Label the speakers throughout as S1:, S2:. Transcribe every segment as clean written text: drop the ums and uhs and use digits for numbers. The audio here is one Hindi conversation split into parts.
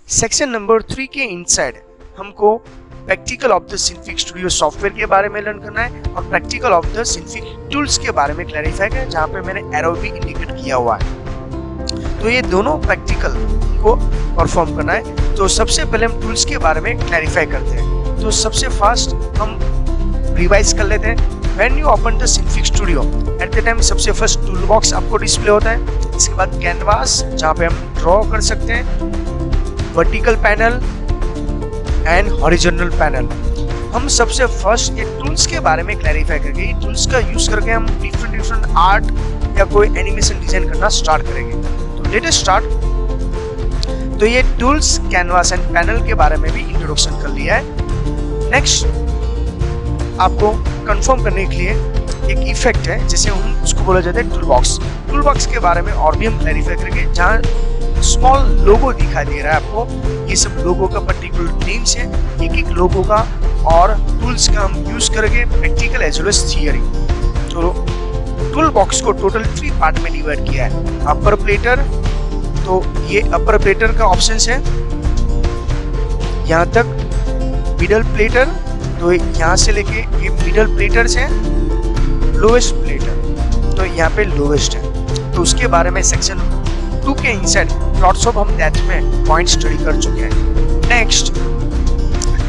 S1: सेक्शन नंबर 3 के इनसाइड हमको practical of the Synfig studio software के बारे में लर्न करना है और practical of the Synfig tools के बारे में क्लैरिफाई करना है, जहाँ पे मैंने एरो भी इंडिकेट किया हुआ है। तो ये दोनों प्रैक्टिकल को परफॉर्म करना है। तो सबसे पहले हम टूल्स के बारे में क्लैरिफाई करते हैं। तो सबसे फास्ट हम रिवाइज कर लेते हैं। When you open the Synfig Studio, at the time सबसे फर्स्ट टूल बॉक्स आपको डिस्प्ले होता है। इसके बाद कैनवास, जहाँ पे हम ड्रॉ कर सकते हैं, vertical panel and horizontal panel. हम सबसे फर्स्ट ये टूल्स के बारे में क्लैरिफाई करके, ये टूल्स का यूज करके हम डिफरेंट आर्ट या कोई एनिमेशन डिजाइन करना स्टार्ट करेंगे। तो लेट अस स्टार्ट। तो ये टूल्स, कैनवास एंड पैनल के बारे में भी इंट्रोडक्शन कर लिया है। नेक्स्ट आपको कंफर्म करने के लिए एक इफेक्ट है, जिसे हम उसको बोला जाता है टूल बॉक्स। टूल बॉक्स के बारे में और भी हम क्लैरिफाई करेंगे। जहाँ स्मॉल लोगो दिखाई दे रहा है आपको, ये सब लोगो का पर्टिकुलर नेम्स है, एक लोगो का, और टूल्स का हम यूज करेंगे practical as well as theory. तो टूल बॉक्स को टोटल 3 पार्ट में डिवाइड किया है। अपर प्लेटर, तो ये अपर प्लेटर का ऑप्शन है यहाँ तक। मिडल प्लेटर, तो यहाँ से लेके ये मिडल प्लेटर्स हैं। लोवेस्ट प्लेटर, तो यहाँ पे लोवेस्ट है। तो उसके बारे में सेक्शन 2 के इनसाइड लॉट्स ऑफ हम दैट में पॉइंट स्टडी कर चुके हैं। Next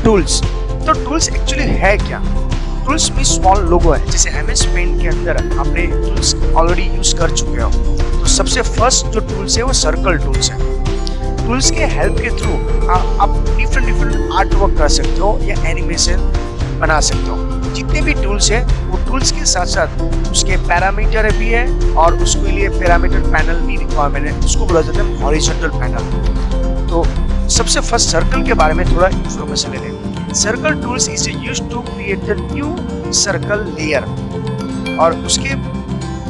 S1: tools. तो टूल्स एक्चुअली है क्या? टूल्स में स्मॉल लोगो है, जैसे एमएस पेंट के अंदर आपने टूल्स ऑलरेडी यूज कर चुके हो। तो सबसे फर्स्ट जो टूल्स है वो सर्कल टूल्स है। टूल्स के हेल्प के थ्रू आप डिफरेंट आर्ट वर्क कर सकते हो या एनिमेशन बना सकते हो। जितने भी टूल्स है वो टूल्स के साथ साथ उसके पैरामीटर भी है, और उसके लिए पैरामीटर पैनल भी रिक्वायरमेंट है, उसको बोला जाता है हॉरिजॉन्टल पैनल। तो सबसे फर्स्ट सर्कल के बारे में थोड़ा इंफॉर्मेशन ले लें। Circle tools is used to create the new circle layer, और उसके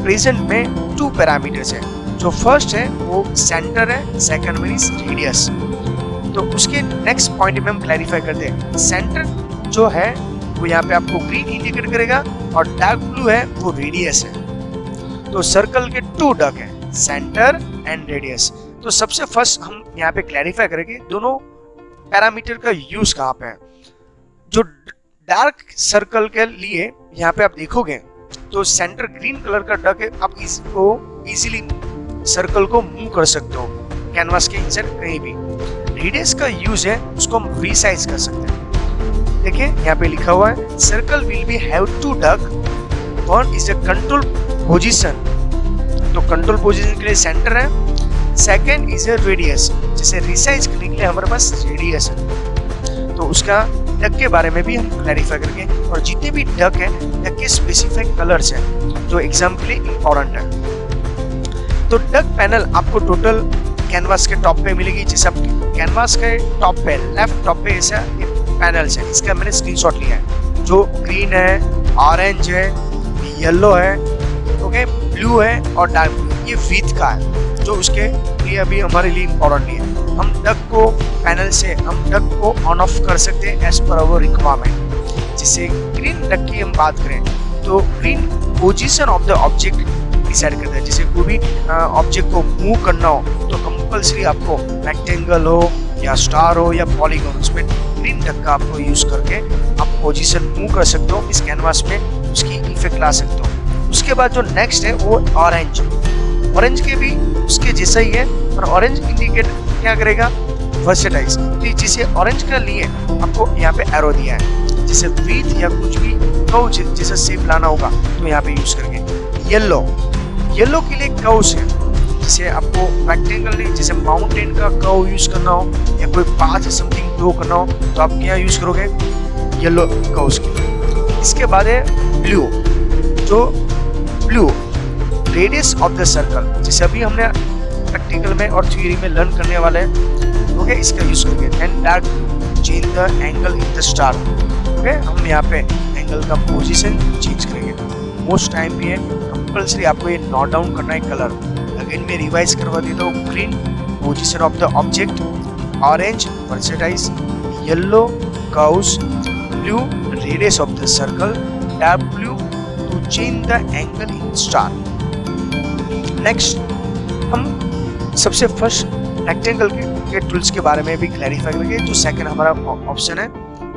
S1: प्रेजेंट में 2 पैरामीटर्स है। जो फर्स्ट है वो सेंटर है, सेकंड में इज रेडियस। तो उसके नेक्स्ट पॉइंट में हम क्लैरिफाई करते हैं। सेंटर जो है वो यहाँ पे आपको ग्रीन इंडिकेट करेगा, और डार्क ब्लू है वो रेडियस है। तो सर्कल के 2 डक है, सेंटर एंड रेडियस। तो सबसे फर्स्ट हम यहाँ पे क्लैरिफाई करेंगे दोनों पैरामीटर का यूज कहाँ पे है। जो डार्क सर्कल के लिए यहाँ पे आप देखोगे तो सेंटर ग्रीन कलर का डक है, आप इसको इजीली सर्कल को मूव कर सकते हो कैनवास के इनसाइड कहीं भी। रेडियस का यूज है, उसको हम रीसाइज कर सकते हैं। देखिए यहाँ पे लिखा हुआ है circle will be have 2 duck, one is a control position. तो कंट्रोल पोजीशन के लिए सेंटर है, सेकंड इज अ रेडियस, जिसे रिसाइज करने के लिए हमारे पास रेडियस है। तो उसका डक के बारे में भी हम क्लैरिफाई करेंगे, और जितने भी डक है डक के स्पेसिफिक कलर्स है जो एग्जाम के लिए इंपॉर्टेंट है। तो डक पैनल आपको टोटल कैनवास के टॉप पे मिलेगी। जैसे आप कैनवास के टॉप पे, लेफ्ट टॉप पे ऐसा पैनल्स है, इसका मैंने स्क्रीनशॉट लिया है। जो ग्रीन है, ऑरेंज है, येलो है, ओके, ब्लू है और डार्क ब्लू। ये विथ का है, जो उसके लिए अभी हमारे लिए इम्पोर्टेंट नहीं है। हम डक को पैनल से हम डक को ऑन ऑफ कर सकते हैं एज पर अवर रिक्वायरमेंट। जैसे ग्रीन डक की हम बात करें तो green position of the object decide करता है। जैसे कोई भी ऑब्जेक्ट को मूव करना हो तो कंपल्सरी आपको रेक्टेंगल हो या स्टार हो या पॉलीगॉन, उसमें ग्रीन डक का आपको यूज करके आप पोजीशन मूव कर सकते हो। इस कैनवास में उसकी इफेक्ट ला सकते हो। उसके बाद जो नेक्स्ट है वो ऑरेंज। ऑरेंज के भी उसके जैसा ही है, पर ऑरेंज इंडिकेट क्या करेगा, वर्सेटाइज। तो जिसे ऑरेंज का लिए आपको यहाँ पे एरो दिया है, जैसे विथ या कुछ भी कर्व जैसा शेप लाना होगा तो यहाँ पे यूज करेंगे। येलो, येलो के लिए कर्व्स है, जैसे आपको रेक्टेंगल नहीं, जैसे माउंटेन का कर्व यूज करना हो या कोई पाथ समथिंग ड्रॉ करना हो तो आप क्या यूज करोगे, येलो कर्व्स के। इसके बाद है ब्लू। जो blue radius of the circle, जैसे अभी हमने प्रैक्टिकल में और थ्योरी में लर्न करने वाले हैं, ओके, इसका यूज करेंगे। And dark blue, change the angle in the star. Okay, हम यहाँ पे एंगल का पोजीशन चेंज करेंगे। मोस्ट टाइम भी है, कंपल्सरी आपको ये नोट डाउन करना है कलर। अगेन मैं रिवाइज करवा देता हूँ। Green position of the object, orange vertices, yellow curves, blue radius of the circle, dark blue to change the angle in star. Next हम सबसे फर्स्ट रेक्टेंगल के टूल्स के बारे में भी क्लैरिफाई करेंगे। जो सेकंड हमारा ऑप्शन है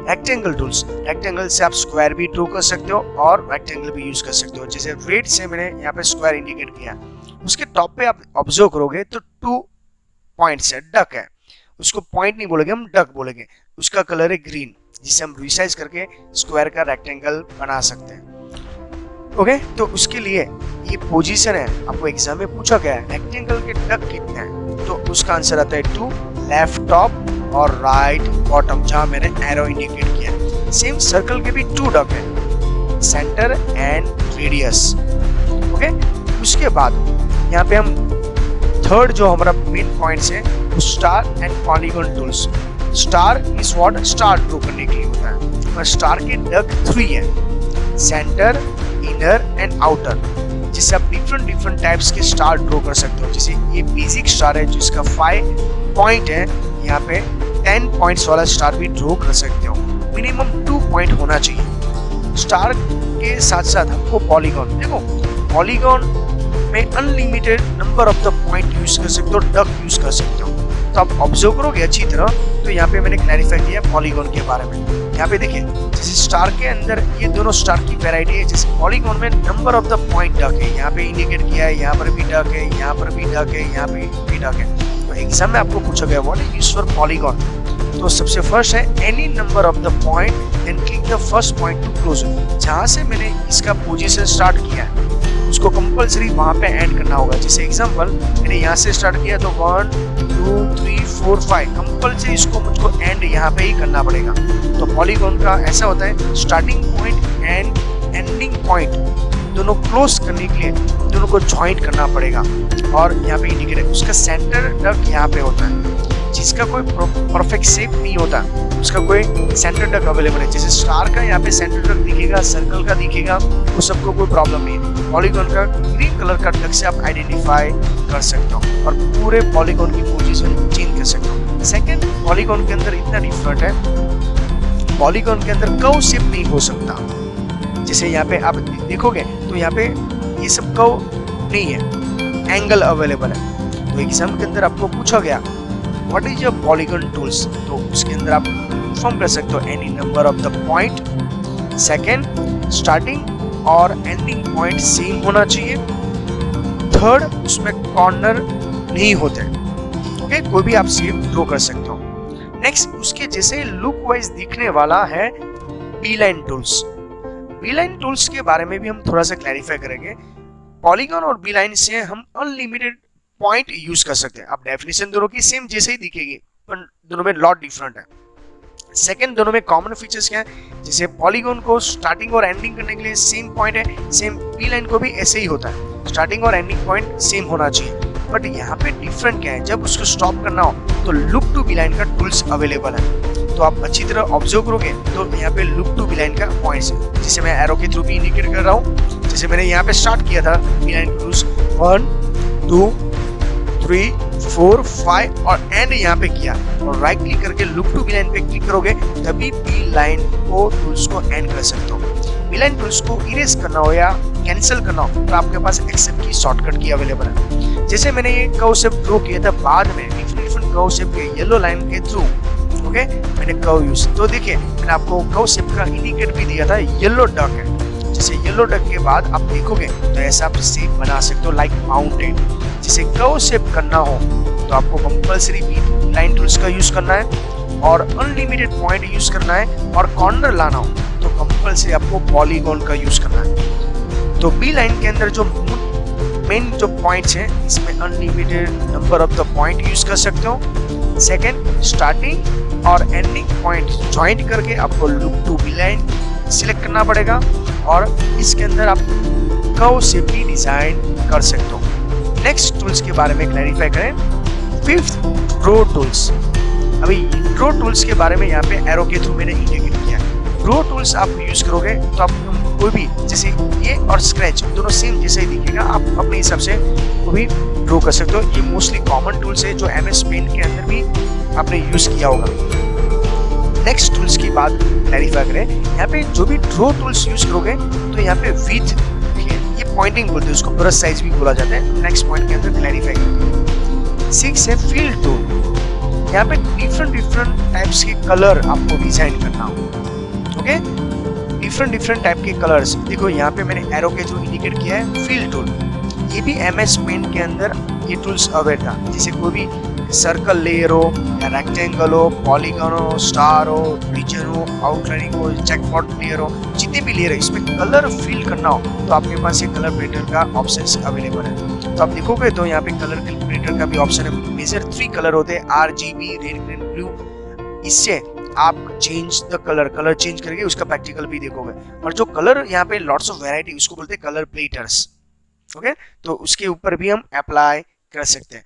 S1: रेक्टेंगल टूल्स। रेक्टेंगल से आप स्क्वायर भी ड्रॉ कर सकते हो और रेक्टेंगल भी यूज कर सकते हो। जैसे रेड से मैंने यहाँ पे स्क्वायर इंडिकेट किया, उसके टॉप पे आप ऑब्जर्व करोगे तो 2 पॉइंट्स है, डक है। उसको पॉइंट नहीं बोलेंगे, हम डक बोलेंगे। उसका कलर है ग्रीन, जिसे हम रिसाइज करके स्क्वायर का रेक्टेंगल बना सकते हैं। ओके, तो उसके लिए ये पोजीशन है, आपको एग्जाम में पूछा गया है रेक्टेंगल के डक कितने हैं, तो उसका आंसर आता है 2, लेफ्ट टॉप और राइट बॉटम, जहां मैंने एरो इंडिकेट किया। सेम सर्कल के भी 2 डक है, सेंटर एंड रेडियस। ओके, उसके बाद यहाँ पे हम थर्ड जो हमारा मेन पॉइंट्स है वो star and polygon tools. Star is what, star draw करने के लिए होता है, और स्टार के डक 3 है, सेंटर, इनर एंड आउटर, जिससे आप डिफरेंट टाइप्स के स्टार ड्रॉ कर सकते हो। जैसे ये बेसिक स्टार है जिसका 5 पॉइंट है, यहाँ पे 10 पॉइंट्स वाला स्टार भी ड्रॉ कर सकते हो। मिनिमम 2 पॉइंट होना चाहिए। स्टार के साथ साथ हमको पॉलीगॉन, देखो पॉलीगॉन में unlimited number of the point use कर सकते हो, डक यूज कर सकते हो। तो आप ऑब्जर्व करोगे अच्छी तरह, तो यहाँ पे मैंने क्लैरिफाई किया पॉलीगॉन के बारे में। यहाँ पे देखिए, जैसे स्टार के अंदर ये दोनों स्टार की वैरायटी है। जैसे पॉलीगॉन में number of the point duck है, यहाँ पे इंडिकेट किया है, यहाँ पर भी डक है, यहाँ पर भी डक है, यहाँ पे भी डक है। तो एग्जाम में आपको पूछा गया what is used for polygon, तो सबसे फर्स्ट है any number of the point then click the first point to close. जहां से मैंने इसका पोजीशन स्टार्ट किया है उसको कंपलसरी वहां पे एंड करना होगा। जैसे एग्जांपल मैंने यहाँ से स्टार्ट किया तो 1 2 3 4 5 कंपलसरी इसको मुझको एंड यहाँ पे ही करना पड़ेगा। तो पॉलीगॉन का ऐसा होता है, starting point and ending point दोनों क्लोज करने के लिए दोनों को ज्वाइंट करना पड़ेगा। और यहाँ पे इंडिकेटर, उसका सेंटर डक यहाँ पे होता है, जिसका कोई परफेक्ट शेप नहीं होता, उसका कोई सेंटर डक अवेलेबल है। जैसे स्टार का यहाँ पे सेंटर डक दिखेगा, सर्कल का दिखेगा, वो सबको कोई प्रॉब्लम नहीं है। पॉलीगॉन का ग्रीन कलर का डक से आप आइडेंटिफाई कर सकते हो और पूरे पॉलीगॉन की पोजीशन चेंज कर सकते हो। सेकंड, पॉलीगॉन के अंदर इतना डिफरेंट है, पॉलीगॉन के अंदर कर्व शेप नहीं हो सकता। जैसे यहाँ पे आप देखोगे तो यहाँ पे ये सब कर्व नहीं है, एंगल अवेलेबल है। तो एग्जाम के अंदर आपको पूछा गया what is your polygon tools, तो उसके अंदर आप इन्फॉर्म कर सकते हो any number of the point. Second, starting और एंडिंग पॉइंट सेम होना चाहिए। थर्ड, उसमें कॉर्नर नहीं होते। ओके, कोई भी आप शेप ड्रॉ कर सकते हो। नेक्स्ट, उसके जैसे लुक वाइज दिखने वाला है बीलाइन टूल्स। बीलाइन टूल्स के बारे में भी हम थोड़ा सा क्लैरिफाई करेंगे। पॉलीगॉन और बीलाइन से हम अनलिमिटेड पॉइंट यूज कर सकते हैं। अब डेफिनेशन दोनों की सेम जैसे ही दिखेगी, पर दोनों में लॉट डिफरेंट है। सेकंड, दोनों में कॉमन फीचर्स क्या है, जैसे पॉलीगॉन को स्टार्टिंग और एंडिंग करने के लिए सेम पॉइंट है, सेम बीलाइन को भी ऐसे ही होता है, स्टार्टिंग और एंडिंग पॉइंट सेम होना चाहिए। बट यहाँ पे डिफरेंट क्या है, जब उसको स्टॉप करना हो तो लुक टू बीलाइन का टूल्स अवेलेबल है। तो आप अच्छी तरह ऑब्जर्व करोगे तो यहाँ पे लुक टू बीलाइन का पॉइंट्स है, जिसे मैं एरो के थ्रू भी इंडिकेट कर रहा हूँ। जैसे मैंने यहाँ पे स्टार्ट किया था बीलाइन टूल्स 1 2 3 4 5 और एंड यहाँ पे किया, और राइट क्लिक करके लुक टू बीलाइन पे क्लिक करोगे तभी बीलाइन को टूल्स को एंड कर सकते हो। बीलाइन टूल्स को इरेज करना हो या कैंसिल करना हो तो आपके पास एक्सेप्ट की शॉर्टकट की अवेलेबल है। जैसे मैंने ये कर्व शेप ड्रॉ किया था, बाद में डिफरेंट कर्व शेप के येलो लाइन के थ्रू ओके मैंने कर्व यूज, तो देखिए मैंने आपको कर्व शेप का इंडिकेट भी दिया था, येलो डक है। जैसे येलो डक के बाद आप देखोगे तो ऐसा आप शेप बना सकते हो लाइक माउंटेन। जैसे कर्व शेप करना हो तो आपको कंपलसरी बीलाइन टूल्स का यूज करना है और अनलिमिटेड पॉइंट यूज करना है, और कॉर्नर लाना हो तो कंपलसरी आपको पॉलीगॉन का यूज करना है। तो बीलाइन के अंदर जो मेन जो पॉइंट्स हैं, इसमें unlimited number of the point use कर सकते हो। सेकंड, स्टार्टिंग और एंडिंग पॉइंट ज्वाइंट करके आपको लुक टू बीलाइन सिलेक्ट करना पड़ेगा, और इसके अंदर आप कर्व शेप भी डिजाइन कर सकते हो। नेक्स्ट टूल्स के बारे में क्लैरिफाई करें। Fifth, draw tools. अभी ड्रॉ टूल्स के बारे में यहाँ पे एरो के थ्रू मैंने इंडिकेट किया है। ड्रॉ टूल्स आप यूज करोगे तो आप कोई भी, जैसे ये और स्क्रैच दोनों सेम जैसे ही दिखेगा, आप अपने हिसाब से वो भी ड्रॉ कर सकते हो। ये मोस्टली कॉमन टूल्स है जो MS पेंट के अंदर भी आपने यूज किया होगा। नेक्स्ट टूल्स की बात क्लैरिफाई करें, यहाँ पे जो भी ड्रॉ टूल्स यूज करोगे तो यहाँ पे विथ, ये पॉइंटिंग बोलते हैं उसको, ब्रश साइज भी बोला जाता है। नेक्स्ट पॉइंट के अंदर क्लैरिफाई करेंगे। 6 है फील टूल। यहाँ पे डिफरेंट टाइप्स के कलर आपको डिजाइन करना हो। ओके, डिफरेंट टाइप के कलर्स। देखो यहाँ पे मैंने एरो के थ्रू इंडिकेट किया है फील टूल। ये भी MS पेंट के अंदर ये टूल्स अवेलेबल था। जैसे कोई भी सर्कल लेयर हो या रेक्टेंगल हो, पॉलीगन हो, स्टार हो, रीजन हो, आउटलाइनिंग हो, चेकपॉट लेयर हो, जितने भी लेयर है इसमें कलर फिल करना हो तो आपके पास ये कलर प्रिंटर का ऑप्शन अवेलेबल है। तो आप देखोगे तो यहाँ पे कलर प्रिंटर का भी ऑप्शन है। मेजर 3 कलर होते हैं, RGB, रेड, ग्रीन, ब्लू। इससे आप चेंज द कलर चेंज करके उसका प्रैक्टिकल भी देखोगे। और जो कलर यहाँ पे लॉट्स ऑफ वैरायटी, उसको बोलते हैं कलर प्लेटर्स। ओके, तो उसके ऊपर भी हम अप्लाई कर सकते हैं।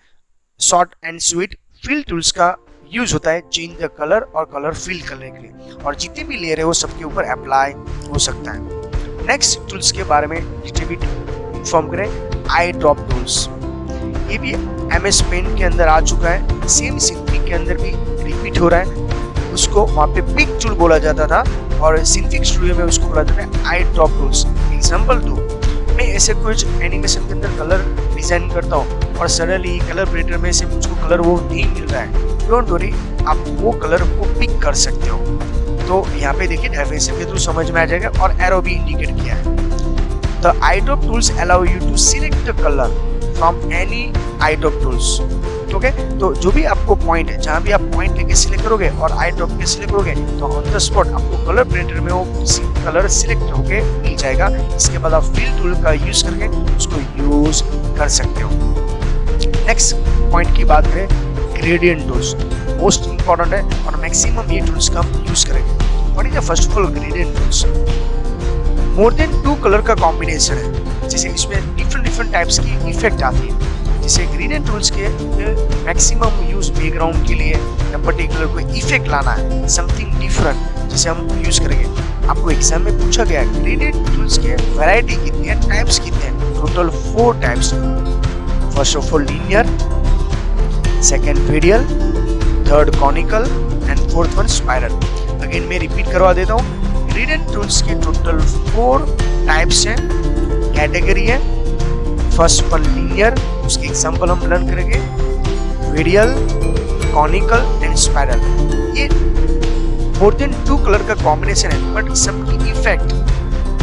S1: Short and sweet fill tools का यूज होता है चेंज द कलर और कलर फिल करने के लिए, और जितने भी लेयर है वो सबके ऊपर अप्लाई हो सकता है। नेक्स्ट टूल्स के बारे में इन्फॉर्म करें, आई ड्रॉप टूल्स। ये भी MS पेंट के अंदर आ चुका है, सेम सिंफिक के अंदर भी रिपीट हो रहा है। उसको वहाँ पे पिक टूल बोला जाता था और सिंफिक स्टूडियो में उसको बोला जाता है आई ड्रॉप टूल्स। एग्जाम्पल दो, मैं ऐसे कुछ एनिमेशन के अंदर कलर डिजाइन करता हूँ और सडनली कलर प्रिंटर में से मुझको कलर वो नहीं मिल रहा है, डोंट वरी, आप वो कलर को पिक कर सकते हो। तो यहाँ पे देखिए डेफिनेशन के थ्रू समझ में आ जाएगा और एरो भी इंडिकेट किया है। The eye drop tools allow you to select the colour from any eye drop tools. Okay, तो जो भी आपको पॉइंट है, जहाँ भी आप पॉइंट लेके सिलेक्ट करोगे और आई ड्रॉप के सिलेक्ट करोगे तो ऑन द स्पॉट आपको कलर प्रिंटर में वो कलर सिलेक्ट होके मिल जाएगा। इसके बाद आप फिल टूल का यूज करके उसको यूज कर सकते हो। नेक्स्ट पॉइंट की बात करें, ग्रेडियंट टूल्स मोस्ट इंपॉर्टेंट है और मैक्सिमम ये टूल्स का हम यूज करेंगे। What is the first of all gradient tools? More than 2 colour का कॉम्बिनेशन है, जैसे इसमें डिफरेंट टाइप्स की इफेक्ट आती है। जैसे ग्रेडियंट टूल्स के मैक्सिमम यूज बैकग्राउंड के लिए या पर्टिकुलर कोई इफेक्ट लाना है, समथिंग डिफरेंट, जिसे हम यूज करेंगे। आपको एग्जाम में पूछा गया है ग्रेडियंट टूल्स के वैरायटी कितनी है, टाइप्स कितने हैं? Total 4 types. First of all linear, second radial, third conical and fourth one spiral. Again मैं रिपीट करवा देता हूँ, ग्रेडियंट टूल्स के टोटल 4 टाइप्स हैं, कैटेगरी है। फर्स्ट वन लीनियर, उसके एग्जांपल हम लर्न करेंगे, रेडियल, कॉनिकल एंड स्पाइरल। ये मोर देन 2 कलर का कॉम्बिनेशन है बट सबकी इफेक्ट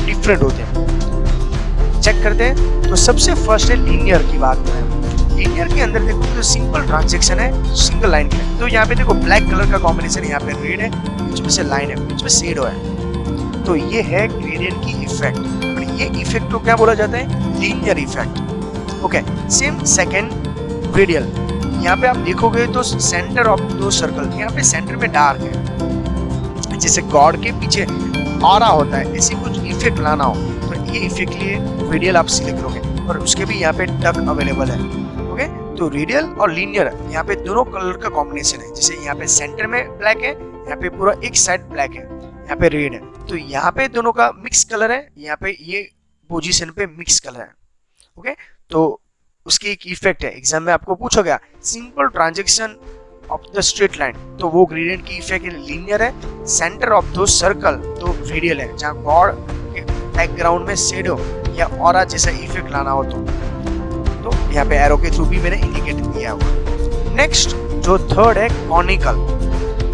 S1: डिफरेंट होते हैं। चेक करते हैं, तो सबसे फर्स्ट है लीनियर की बात करें। लीनियर के अंदर देखो तो सिंपल ट्रांजैक्शन है, सिंगल लाइन के। तो यहाँ पे देखो ब्लैक कलर का कॉम्बिनेशन, यहाँ पे रेड है, बीच में से लाइन है, बीच में शेडो है। तो ये है ग्रेडियंट की इफेक्ट। ये इफेक्ट को क्या बोला जाता है? Linear effect. Okay, same second radial. यहाँ पे आप देखोगे तो सेंटर ऑफ दो सर्कल, यहाँ पे सेंटर में डार्क है, जैसे गॉड के पीछे ऑरा होता है, ऐसे कुछ इफेक्ट लाना हो तो ये इफेक्ट लिए रेडियल आप सिलेक्ट करोगे और उसके भी यहाँ पे डक अवेलेबल है। ओके, तो रेडियल और लीनियर यहाँ पे दोनों कलर का कॉम्बिनेशन है। जैसे यहाँ पे सेंटर में ब्लैक है, यहाँ पे पूरा एक साइड ब्लैक है, यहाँ पे रेड है, तो यहाँ पे दोनों का मिक्स कलर है, यहाँ पे ये पोजीशन पे मिक्स कलर है। ओके, तो उसकी एक इफेक्ट है। एग्जाम में आपको पूछा गया simple transaction of the straight line, तो वो ग्रेडियंट की इफेक्ट लीनियर है। सेंटर ऑफ दो सर्कल तो रेडियल है, जहाँ गॉड के बैकग्राउंड में शेडो या ऑरा जैसा इफेक्ट लाना हो तो यहाँ पे एरो के थ्रू भी मैंने इंडिकेट किया हुआ। नेक्स्ट जो थर्ड है कॉनिकल,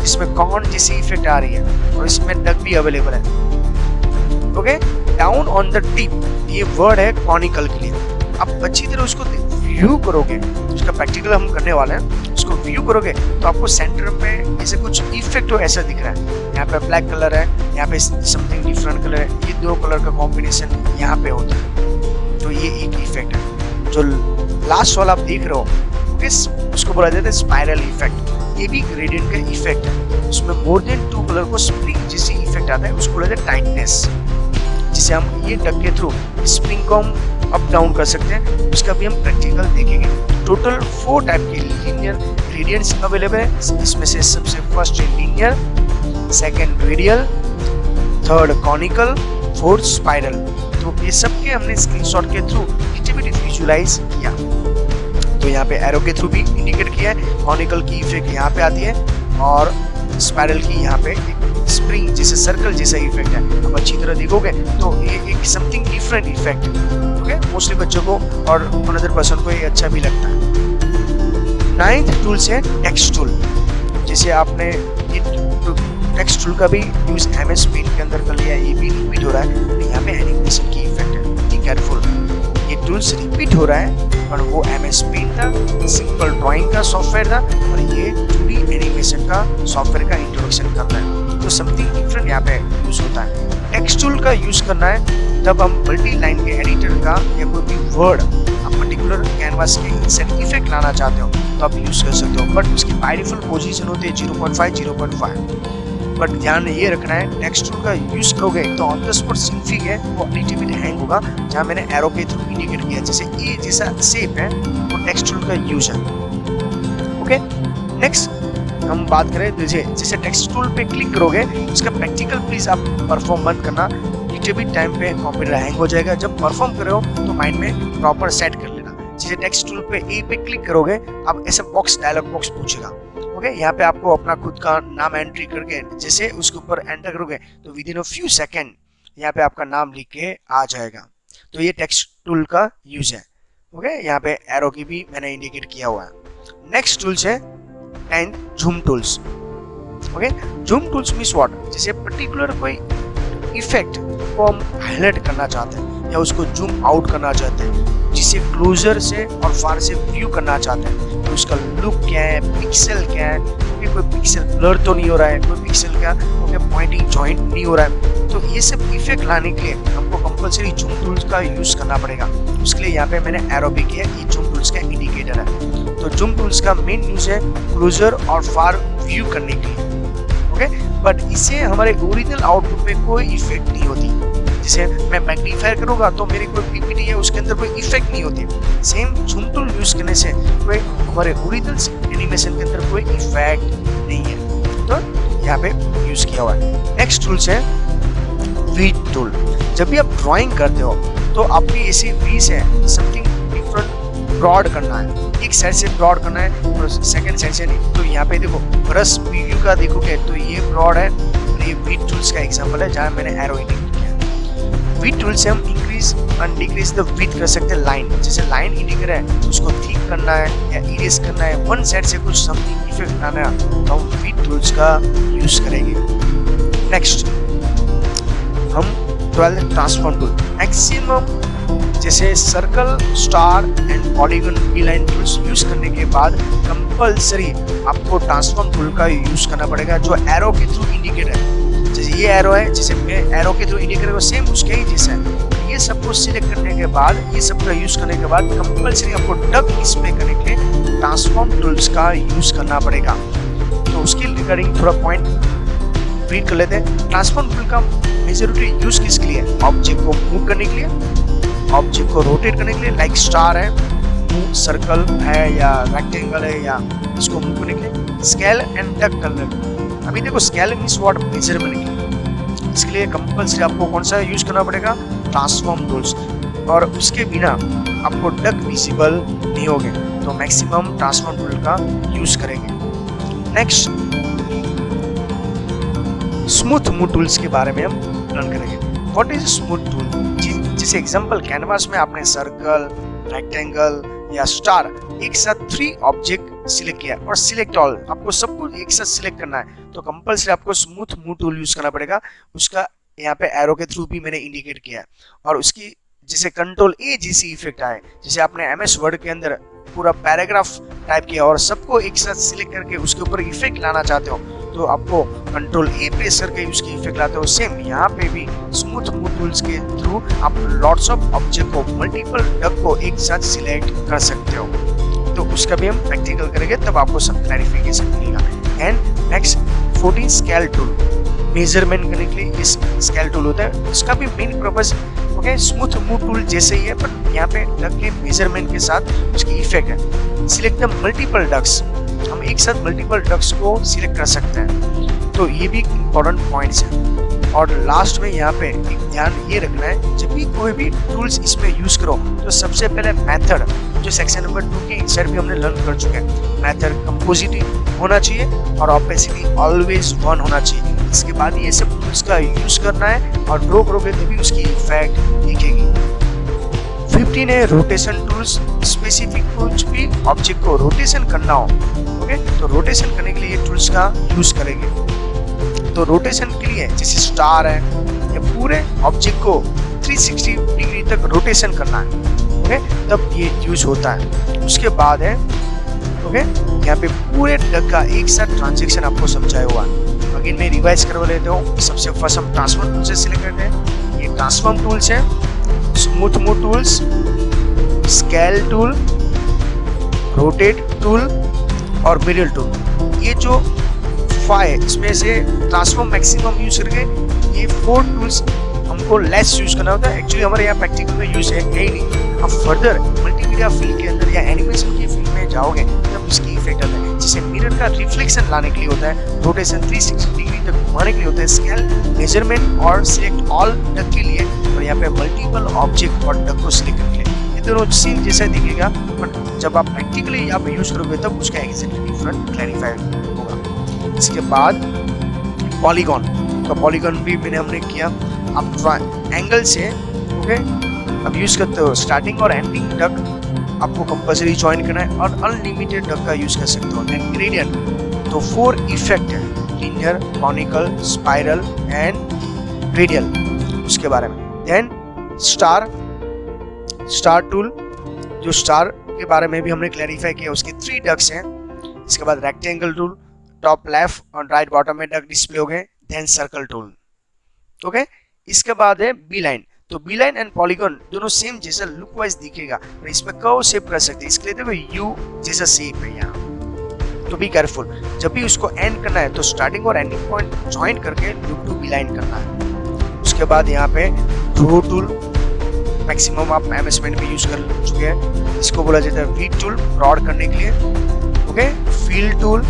S1: इसमें कॉन जैसी इफेक्ट आ रही है और इसमें डक भी अवेलेबल है। Okay, down on the tip, ये वर्ड है कॉनिकल के लिए। आप अच्छी तरह उसको व्यू करोगे, उसका प्रैक्टिकल हम करने वाले हैं, उसको व्यू करोगे तो आपको सेंटर में जैसे कुछ इफेक्ट हो ऐसा दिख रहा है। यहाँ पे ब्लैक कलर है, यहाँ पे समथिंग डिफरेंट कलर है, ये दो कलर का कॉम्बिनेशन यहाँ पे होता है, तो ये एक इफेक्ट है। जो लास्ट वाला आप देख रहे हो उसको बोला जाता है स्पाइरल इफेक्ट। ये भी ग्रेडियंट का इफेक्ट है, उसमें मोर देन 2 कलर को स्प्रिंग जैसी इफेक्ट आता है, उसको बोला जाता है टाइटनेस, जिसे हम ये डक के थ्रू स्प्रिंग को हम अप डाउन कर सकते हैं। उसका भी हम प्रैक्टिकल देखेंगे। टोटल 4 टाइप के लीनियर ग्रेडियंट्स अवेलेबल है। इसमें से सबसे फर्स्ट है linear, second radial, third conical, fourth spiral. तो ये सब के हमने स्क्रीनशॉट के थ्रू विजुअलाइज किया। तो यहाँ पे एरो के थ्रू भी इंडिकेट किया है। कॉनिकल की इफेक्ट यहाँ पे आती है और स्पाइरल की यहाँ पे स्प्रिंग जैसे सर्कल जैसा इफेक्ट है। अब अच्छी तरह देखोगे तो ये एक समथिंग डिफरेंट इफेक्ट है। ओके, मोस्टली बच्चों को और अनदर पर्सन को ये अच्छा भी लगता है। नाइन्थ टूल्स है टेक्स्ट टूल। जैसे आपने टेक्स्ट टूल का भी यूज MS पेंट के अंदर कर लिया, ये भी रिपीट हो रहा है, तो यहाँ पे एनिमेशन की इफेक्ट है, बी केयरफुल। ये टूल्स रिपीट हो रहा है पर वो MS पेंट था, सिंपल ड्राइंग का सॉफ्टवेयर था, और ये 2D एनिमेशन का सॉफ्टवेयर का इंट्रोडक्शन कर रहा है, तो समथिंग डिफरेंट यहाँ पे यूज होता है। टेक्स्ट टूल का यूज करना है जब हम मल्टी लाइन के एडिटर का या कोई भी वर्ड आप पर्टिकुलर कैनवास के इंसर्ट इफेक्ट लाना चाहते हो तो आप यूज कर सकते हो, बट उसकी बाय डिफॉल्ट पोजीशन होती है 0.5 0.5। बट ध्यान ये रखना है टेक्स्ट टूल का यूज करोगे तो ऑन द स्पॉट सिंफिग है वो लिटिल बिट हैंग होगा, जहाँ मैंने एरो के थ्रू इंडिकेट किया, जैसे ये जैसा शेप है वो टेक्स्ट टूल का यूज है। ओके, नेक्स्ट हम बात करें जैसे टेक्स्ट टूल पे क्लिक करोगे उसका प्रैक्टिकल प्लीज आप परफॉर्म बंद करना, लिटिल बिट टाइम पे कंप्यूटर हैंग हो जाएगा। जब परफॉर्म करो तो माइंड में प्रॉपर सेट कर लेना। जैसे टेक्स्ट टूल पे ए पे क्लिक करोगे आप ऐसा बॉक्स डायलॉग बॉक्स पूछेगा। ओके, यहाँ पे आपको अपना खुद का नाम एंट्री करके जैसे उसके ऊपर एंटर करोगे तो with in a few second यहाँ पे आपका नाम लिख के आ जाएगा। तो ये टेक्स्ट टूल का यूज है। ओके, यहाँ पे एरो की भी मैंने इंडिकेट किया हुआ है। नेक्स्ट टूल्स है 10th zoom tools. Okay, zoom tools means what, जैसे पर्टिकुलर कोई इफेक्ट को हम हाईलाइट करना चाहते हैं या उसको जूम आउट करना चाहते हैं, जिसे क्लोजर से और फार से व्यू करना चाहते हैं, तो उसका लुक क्या है, पिक्सल क्या है, कोई पिक्सल ब्लर तो नहीं हो रहा है, कोई पिक्सल का पॉइंटिंग जॉइंट नहीं हो रहा है, तो ये सब इफेक्ट लाने के लिए हमको कंपलसरी जूम टूल्स का यूज करना पड़ेगा। उसके लिए यहाँ पे मैंने एरो भी किया, ये जूम टूल्स का इंडिकेटर है। तो जूम टूल्स का मेन यूज है क्लोजर और फार व्यू करने के लिए। ओके, बट इससे हमारे ओरिजिनल आउटपुट में कोई इफेक्ट नहीं होती। जैसे मैं मैग्नीफायर करूंगा तो मेरी कोई पीपीटी है उसके अंदर कोई इफेक्ट नहीं होती। सेम जूम टूल यूज करने से कोई हमारे ओरिजिनल एनिमेशन के अंदर कोई इफेक्ट नहीं है, तो यहाँ पे यूज किया हुआ है। नेक्स्ट टूल्स है वी टूल। जब भी आप ड्राइंग करते हो तो आपकी ऐसी वी से समथिंग डिफरेंट ब्रॉड करना है, एक साइड से ब्रॉड करना है और सेकंड साइड से नहीं। तो यहाँ पे देखो ब्रश प्रीव्यू का देखोगे तो ये ब्रॉड है, ये वी टूल्स का एग्जांपल है जहाँ मैंने एरो इंडिकेट किया। वी टूल से हम increase and decrease the width कर सकते हैं लाइन। जैसे लाइन इंडिकेटर है उसको थिक करना है या इरेज करना है, वन साइड से कुछ समथिंग इफेक्ट लाना है तो हम वी टूल्स का यूज करेंगे। नेक्स्ट हम 12 ट्रांसफॉर्म टूल। मैक्सिमम जैसे circle, star and polygon B line tools use करने के बाद कंपलसरी आपको ट्रांसफॉर्म टूल का यूज करना पड़ेगा, जो एरो के थ्रू इंडिकेट है। जैसे ये एरो है, जैसे एरो के थ्रू इंडिकेटर को सेम उसके ही जैसा है। ये सब कुछ सिलेक्ट करने के बाद, ये सब का यूज करने के बाद कंपलसरी आपको डब डिस्प्ले करने के लिए ट्रांसफॉर्म टूल्स का यूज करना पड़ेगा। तो उसके रिगार्डिंग थोड़ा पॉइंट रीड कर लेते हैं। ट्रांसफॉर्म टूल का मेजॉरिटी यूज किसके लिए? ऑब्जेक्ट को मूव करने के लिए, ऑब्जेक्ट को रोटेट करने के लिए, लाइक स्टार है, सर्कल है या रेक्टेंगल है या इसको मूव करने के लिए, स्केल एंड डक करने के लिए। अभी देखो स्केल मींस व्हाट, मेजर करने के लिए। इसके लिए कंपलसरी आपको कौन सा यूज करना पड़ेगा? Transform tools. और उसके बिना आपको डक विजिबल नहीं होंगे, तो मैक्सिमम ट्रांसफॉर्म टूल का यूज करेंगे। नेक्स्ट स्मूथ मूव टूल्स के बारे में हम लर्न करेंगे। What is smooth tool? जैसे एग्जांपल कैनवास में आपने सर्कल, रेक्टेंगल या स्टार एक साथ 3 ऑब्जेक्ट सिलेक्ट किया और सिलेक्ट ऑल, आपको सब कुछ एक साथ सिलेक्ट करना है, तो कंपलसरी आपको स्मूथ मूव टूल यूज करना पड़ेगा। उसका यहाँ पे एरो के थ्रू भी मैंने इंडिकेट किया है। और उसकी जैसे कंट्रोल ए जैसी इफेक्ट आए, जैसे आपने MS वर्ड के अंदर पूरा पैराग्राफ टाइप किया और सबको एक साथ सिलेक्ट करके उसके ऊपर इफेक्ट लाना चाहते हो, तो आपको कंट्रोल ए प्रेस करके उसकी इफेक्ट लाते हो। सेम यहाँ पे भी स्मूथ मूव टूल्स के थ्रू आप लॉट्स ऑफ ऑब्जेक्ट को, मल्टीपल डक को एक साथ सिलेक्ट कर सकते हो। तो उसका भी हम प्रैक्टिकल करेंगे, तब आपको सब क्लैरिफिकेशन मिलेगा। And next 14 scale tool. Measurement करने के लिए इस स्केल टूल होता है, उसका भी main purpose okay smooth move tool जैसे ही है, पर यहाँ पे डक के मेजरमेंट के साथ उसकी इफेक्ट है। सिलेक्ट द मल्टीपल डक्स, हम एक साथ मल्टीपल डक्स को सिलेक्ट कर सकते हैं, तो ये भी इंपॉर्टेंट पॉइंट्स हैं। और लास्ट में यहाँ पे एक ध्यान ये रखना है, जब भी कोई भी टूल्स इसमें यूज करो तो सबसे पहले मेथड, जो सेक्शन नंबर 2 के इंसर्ट भी हमने लर्न कर चुके हैं, मेथड कंपोजिटी होना चाहिए और ऑपेसिटी ऑलवेज 1 होना चाहिए। इसके बाद ये सब टूल्स का यूज करना है और ड्रॉ करोगे तभी उसकी इफेक्ट दिखेगी। 15 है रोटेशन टूल्स, स्पेसिफिक कुछ भी ऑब्जेक्ट को रोटेशन करना हो, ओके, तो रोटेशन करने के लिए ये टूल्स का यूज करेंगे। तो रोटेशन के लिए जैसे स्टार है, या पूरे ऑब्जेक्ट को 360 डिग्री तक रोटेशन करना है, ओके, तब ये यूज होता है। उसके बाद है, ओके, यहाँ पे पूरे डक का एक साथ ट्रांजेक्शन आपको समझाया हुआ है। अगेन मैं रिवाइज करवा लेता हूँ। सबसे फर्स्ट हम ट्रांसफॉर्म टूल से सिलेक्ट करते हैं। ये ट्रांसफॉर्म टूल्स है, smooth move tools, scale tool, rotate tool और मिरर टूल। ये जो 5 इसमें से ट्रांसफॉर्म मैक्सिमम यूज करके ये 4 टूल्स हमको लेस यूज करना होता है। एक्चुअली हमारे यहाँ प्रैक्टिकल में यूज है ही नहीं। अब फर्दर मल्टीमीडिया फील्ड के अंदर या एनिमेशन की फील्ड में जाओगे तब इसकी इफेक्ट आता है। जैसे मिरर का रिफ्लेक्शन लाने के लिए होता है, रोटेशन 360 डिग्री तक घुमाने के लिए होता है, स्केल मेजरमेंट और सिलेक्ट ऑल डक के लिए, और यहाँ पे मल्टीपल ऑब्जेक्ट और डक को सिलेक्ट करने के लिए। ये दोनों सेम जैसा दिखेगा, बट जब आप प्रैक्टिकली यहाँ पे यूज करोगे तब उसका एग्जैक्टली डिफरेंट क्लैरिफाई होगा। इसके बाद पॉलीगॉन, तो पॉलीगॉन भी हमने किया। आप एंगल से, ओके, अब यूज करते हो स्टार्टिंग और एंडिंग डक आपको कंपल्सरी ज्वाइन करना है, और अनलिमिटेड डक का यूज कर सकते हो। एंड ग्रेडियंट, तो 4 इफेक्ट है, linear, conical, spiral and radial, उसके बारे में। देन स्टार टूल, जो स्टार के बारे में भी हमने क्लैरिफाई किया, उसके 3 डक्स हैं। इसके बाद रेक्टेंगल टूल, टॉप लेफ्ट और राइट बॉटम में डक डिस्प्ले हो गए। Then circle tool, okay. इसके बाद है बी लाइन, तो बी लाइन एंड पॉलीगॉन दोनों सेम जैसा लुक वाइज दिखेगा, पर इसमें कर्व शेप कर सकते हैं। इसके लिए देखो यू जैसा शेप है यहाँ, तो बी केयरफुल। जब भी उसको एंड करना है तो स्टार्टिंग और एंडिंग पॉइंट ज्वाइन करके लुक टू बी लाइन करना है। उसके बाद यहाँ पे रो टूल, मैक्सिमम आप एमएस पेंट में यूज कर चुके हैं। इसको बोला जाता है वी टूल, ब्रॉड करने के लिए, okay. Fill tool,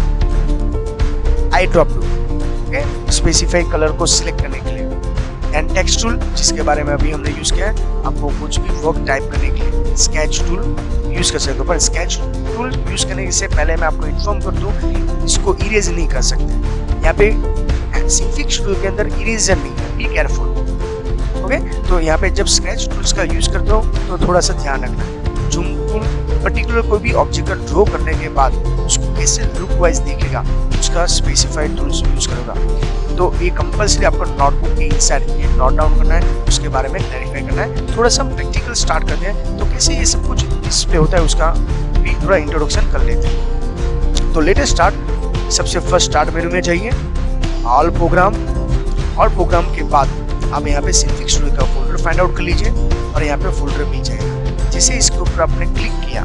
S1: eye drop tool, okay, specify colour को सिलेक्ट करने के लिए। एंड टेक्स्ट टूल, जिसके बारे में अभी हमने यूज किया है, आपको कुछ भी वर्क टाइप करने के लिए स्केच टूल यूज कर सकते हो। पर स्केच टूल यूज करने से पहले मैं आपको इन्फॉर्म कर दूं, इसको इरेज नहीं कर सकते। यहाँ पे सिंफिक स्टूडियो के अंदर इरेजर नहीं है, बी केयरफुल, ओके। तो यहाँ पे जब स्केच टूल्स का यूज करते हो तो थोड़ा सा ध्यान रखना। जूम टूल, पर्टिकुलर कोई भी ऑब्जेक्ट का ड्रॉ करने के बाद उसको कैसे लुक वाइज दिखेगा, उसका स्पेसिफाइड टूल्स यूज करेगा। तो ये कंपल्सरी आपको नोटबुक के इनसाइड ये नोट डाउन करना है, उसके बारे में क्लैरिफाई करना है। थोड़ा सा हम प्रैक्टिकल स्टार्ट करते हैं, तो कैसे ये सब कुछ डिस्प्ले होता है उसका भी थोड़ा इंट्रोडक्शन कर लेते हैं। तो लेटेस्ट स्टार्ट, सबसे फर्स्ट स्टार्ट मेनू में जाइए, ऑल प्रोग्राम, और प्रोग्राम के बाद आप यहाँ पे सिंफिक स्टूडियो का फोल्डर फाइंड आउट कर लीजिए, और यहाँ पे फोल्डर मिल जाएगा। जैसे इसके ऊपर आपने क्लिक किया,